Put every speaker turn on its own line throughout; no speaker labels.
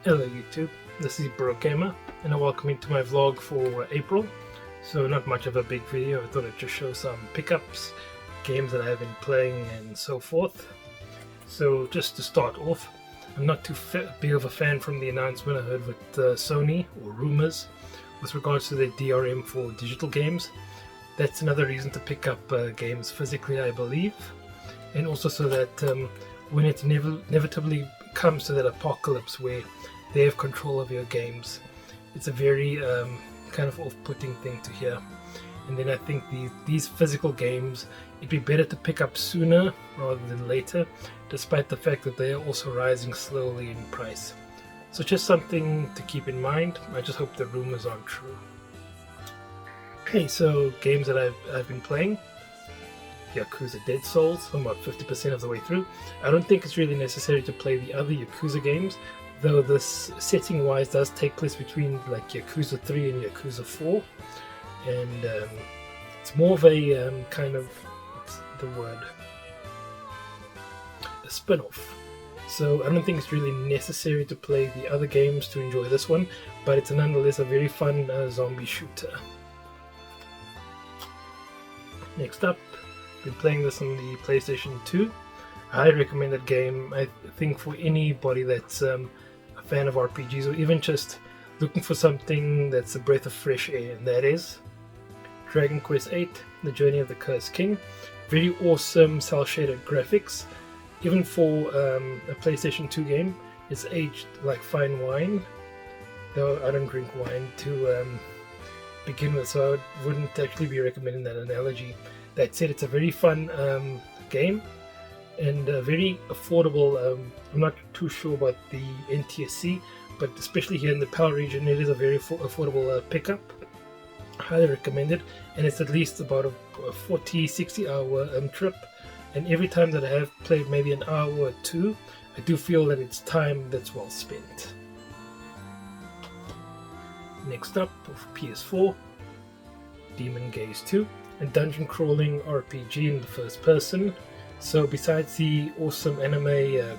Hello YouTube, this is Bro Gamer and I welcome you to my vlog for April. So not much of a big video, I thought I'd just show some pickups, games that I've been playing and so forth. So just to start off, I'm not too big of a fan from the announcement I heard with Sony, or rumors, with regards to their DRM for digital games. That's another reason to pick up games physically, I believe. And also so that when it inevitably comes to that apocalypse where they have control of your games, it's a very kind of off-putting thing to hear. And then I think these physical games, it'd be better to pick up sooner rather than later, despite the fact that they are also rising slowly in price. So just something to keep in mind. I just hope the rumors aren't true. Okay, so games that I've been playing. Yakuza Dead Souls, I'm about 50% of the way through. I don't think it's really necessary to play the other Yakuza games, though this setting wise does take place between like Yakuza 3 and Yakuza 4, and it's more of a kind of, what's the word, a spin-off. So I don't think it's really necessary to play the other games to enjoy this one, but it's nonetheless a very fun zombie shooter. Next up, been playing this on the PlayStation 2. I highly recommend that game. I think for anybody that's a fan of RPGs, or even just looking for something that's a breath of fresh air, and that is Dragon Quest VIII: The Journey of the Cursed King. Very awesome cel-shaded graphics. Even for a PlayStation 2 game, it's aged like fine wine. Though I don't drink wine to begin with, so I wouldn't actually be recommending that analogy. That said, it's a very fun game and very affordable. I'm not too sure about the NTSC, but especially here in the PAL region, it is a very affordable pickup. Highly recommended, and it's at least about a 40-60 hour trip. And every time that I have played maybe an hour or two, I do feel that it's time that's well spent. Next up, for PS4, Demon Gaze 2. A dungeon crawling RPG in the first person. So besides the awesome anime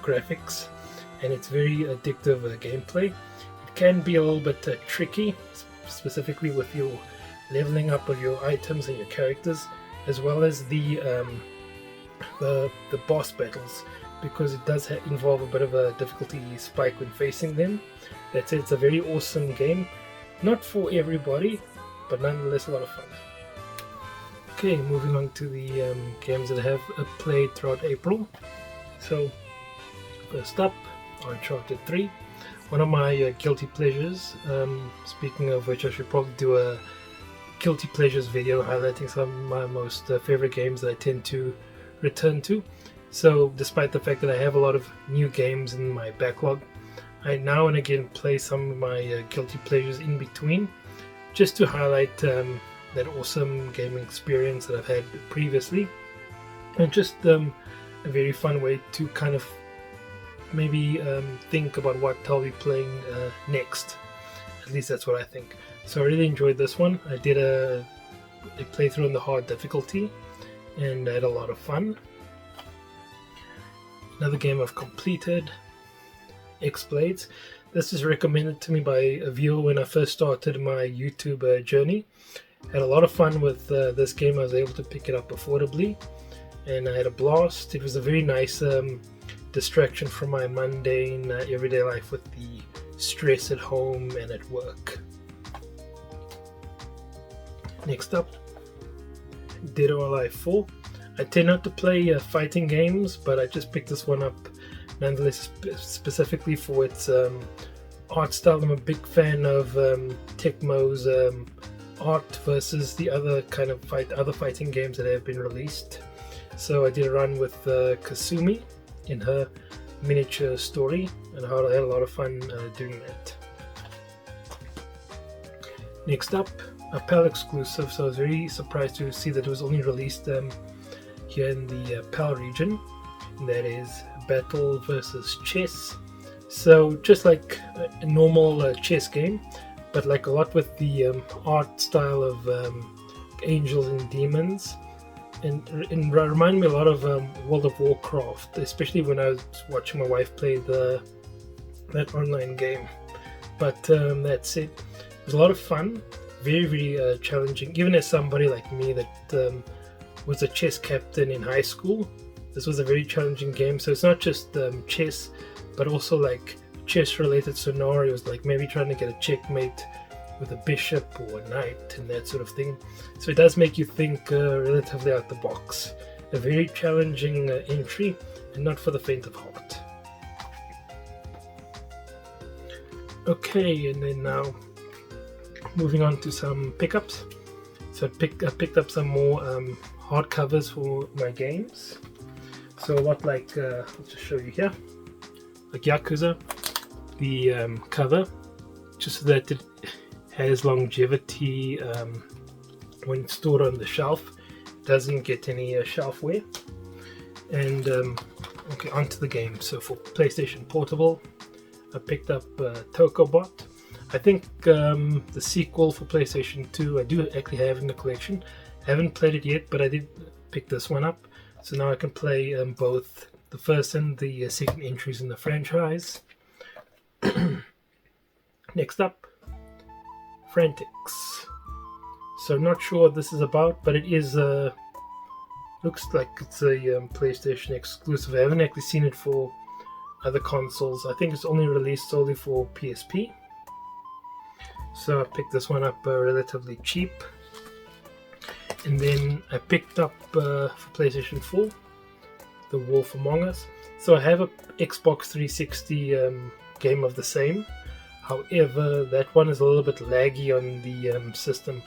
graphics and its very addictive gameplay, it can be a little bit tricky, specifically with your leveling up of your items and your characters, as well as the boss battles, because it does involve a bit of a difficulty spike when facing them. That said, it's a very awesome game, not for everybody, but nonetheless a lot of fun. Okay, moving on to the games that I have played throughout April. So, first up, Uncharted 3. One of my guilty pleasures. Speaking of which, I should probably do a guilty pleasures video highlighting some of my most favorite games that I tend to return to. So, despite the fact that I have a lot of new games in my backlog, I now and again play some of my guilty pleasures in between, just to highlight that awesome gaming experience that I've had previously, and just a very fun way to kind of maybe think about what I'll be playing next. At least that's what I think. So I really enjoyed this one. I did a playthrough on the hard difficulty and I had a lot of fun. Another game I've completed, X-Blades. This was recommended to me by a viewer when I first started my YouTube journey. Had a lot of fun with this game. I was able to pick it up affordably and I had a blast. It was a very nice distraction from my mundane everyday life with the stress at home and at work. Next up, Dead or Alive 4. I tend not to play fighting games, but I just picked this one up nonetheless, specifically for its art style. I'm a big fan of Tecmo's art versus the other kind of other fighting games that have been released. So I did a run with Kasumi in her miniature story, and I had a lot of fun doing that. Next up, a PAL exclusive. So I was very surprised to see that it was only released here in the PAL region, and that is Battle vs Chess. So just like a normal chess game, but like a lot with the art style of angels and demons, and remind me a lot of World of Warcraft, especially when I was watching my wife play the that online game. But that's it. It was a lot of fun, very challenging. Even as somebody like me that was a chess captain in high school, this was a very challenging game. So it's not just chess, but also like chess-related scenarios, like maybe trying to get a checkmate with a bishop or a knight and that sort of thing. So it does make you think relatively out the box. A very challenging entry, and not for the faint of heart. Okay, and then now moving on to some pickups. So I picked up some more hardcovers for my games. So a lot like, I'll just show you here, like Yakuza, the cover, just so that it has longevity when it's stored on the shelf. It doesn't get any shelf wear. And okay, onto the game. So for PlayStation Portable, I picked up Tokobot. I think the sequel for PlayStation 2 I do actually have in the collection. I haven't played it yet, but I did pick this one up. So now I can play both the first and the second entries in the franchise. Next up, Frantics. So not sure what this is about, but it is looks like it's a PlayStation exclusive. I haven't actually seen it for other consoles. I think it's only released solely for PSP. So I picked this one up relatively cheap. And then I picked up for PlayStation 4, The Wolf Among Us. So I have a Xbox 360 game of the same. However, that one is a little bit laggy on the system.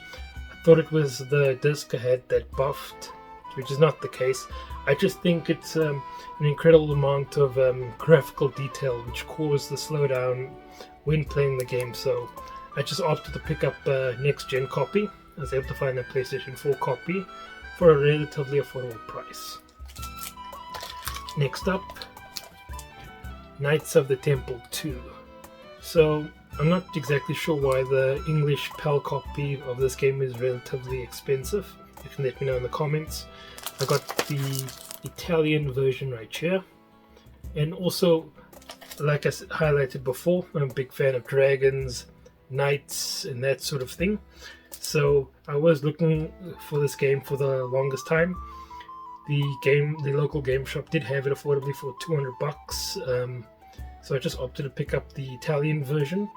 I thought it was the disc I had that buffed, which is not the case. I just think it's an incredible amount of graphical detail which caused the slowdown when playing the game. So I just opted to pick up a next-gen copy. I was able to find a PlayStation 4 copy for a relatively affordable price. Next up, Knights of the Temple 2. So I'm not exactly sure why the English PAL copy of this game is relatively expensive. You can let me know in the comments. I got the Italian version right here. And also, like I highlighted before, I'm a big fan of dragons, knights, and that sort of thing. So I was looking for this game for the longest time. The local game shop did have it affordably for $200. So I just opted to pick up the Italian version,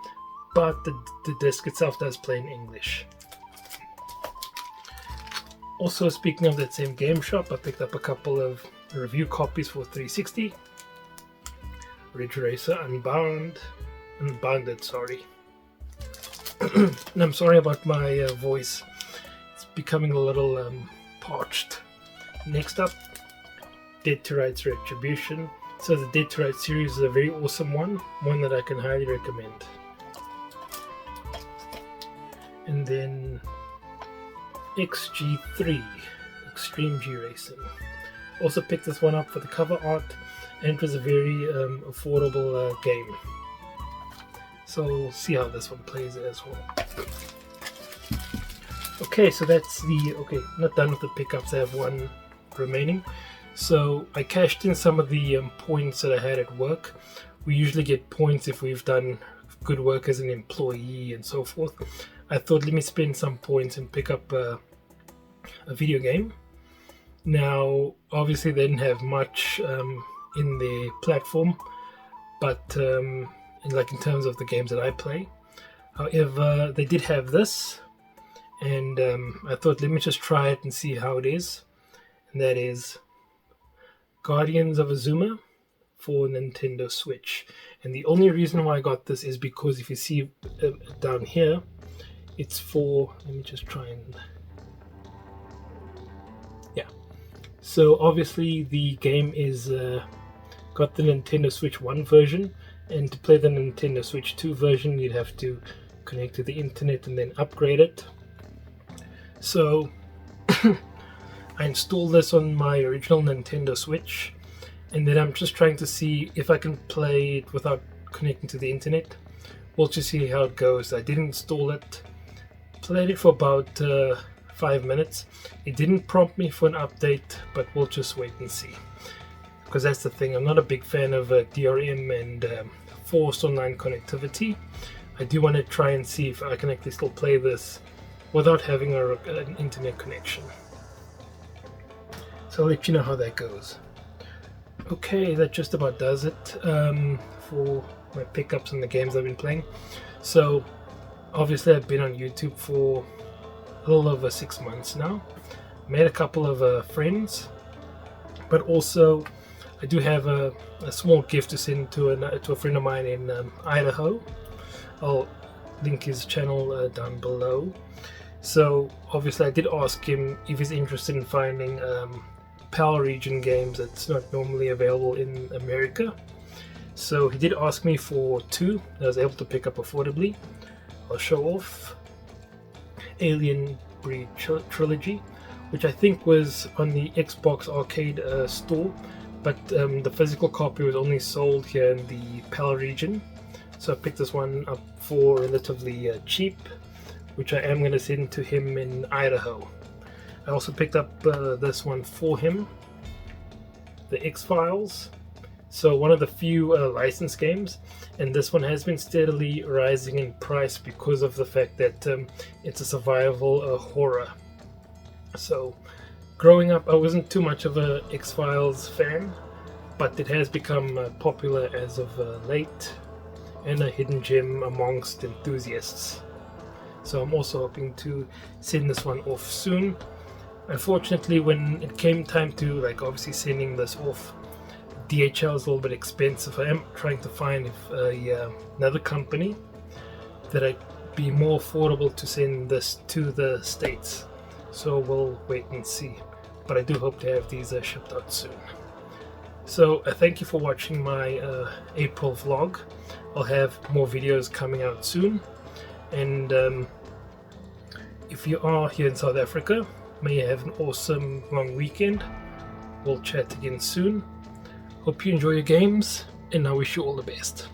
but the disc itself does play in English. Also, speaking of that same game shop, I picked up a couple of review copies for 360. Ridge Racer Unbounded, sorry. And I'm sorry about my voice. It's becoming a little parched. Next up, Dead to Rights Retribution. So the Dead to Rights series is a very awesome one that I can highly recommend. And then XG3, Extreme G Racing. Also picked this one up for the cover art, and it was a very affordable game. So we'll see how this one plays as well. Okay, so that's not done with the pickups. I have one remaining. So I cashed in some of the points that I had at work. We usually get points if we've done good work as an employee and so forth. I thought, let me spend some points and pick up a video game. Now, obviously they didn't have much in the platform, but in terms of the games that I play. However, they did have this, and I thought, let me just try it and see how it is. And that is Guardians of Azuma for Nintendo Switch. And the only reason why I got this is because if you see down here, it's for, let me just try and, yeah. So obviously the game is got the Nintendo Switch 1 version, and to play the Nintendo Switch 2 version you'd have to connect to the internet and then upgrade it. So I installed this on my original Nintendo Switch, and then I'm just trying to see if I can play it without connecting to the internet. We'll just see how it goes. I did install it, played it for about 5 minutes. It didn't prompt me for an update, but we'll just wait and see. Because that's the thing, I'm not a big fan of DRM and forced online connectivity. I do want to try and see if I can actually still play this without having an internet connection. So I'll let you know how that goes. Okay, that just about does it for my pickups and the games I've been playing. So obviously I've been on YouTube for a little over 6 months now. Made a couple of friends, but also I do have a small gift to send to a friend of mine in Idaho. I'll link his channel down below. So obviously I did ask him if he's interested in finding PAL region games that's not normally available in America. So he did ask me for 2 that I was able to pick up affordably. I'll show off Alien Breed Trilogy, which I think was on the Xbox Arcade store, but the physical copy was only sold here in the PAL region. So I picked this one up for relatively cheap, which I am going to send to him in Idaho. I also picked up this one for him, the X-Files. So one of the few licensed games, and this one has been steadily rising in price because of the fact that it's a survival horror. So growing up I wasn't too much of a X-Files fan, but it has become popular as of late and a hidden gem amongst enthusiasts. So I'm also hoping to send this one off soon. Unfortunately, when it came time to obviously sending this off, DHL is a little bit expensive. I am trying to find another company that I'd be more affordable to send this to the States. So we'll wait and see. But I do hope to have these shipped out soon. So thank you for watching my April vlog. I'll have more videos coming out soon. And if you are here in South Africa, may you have an awesome long weekend. We'll chat again soon. Hope you enjoy your games, and I wish you all the best.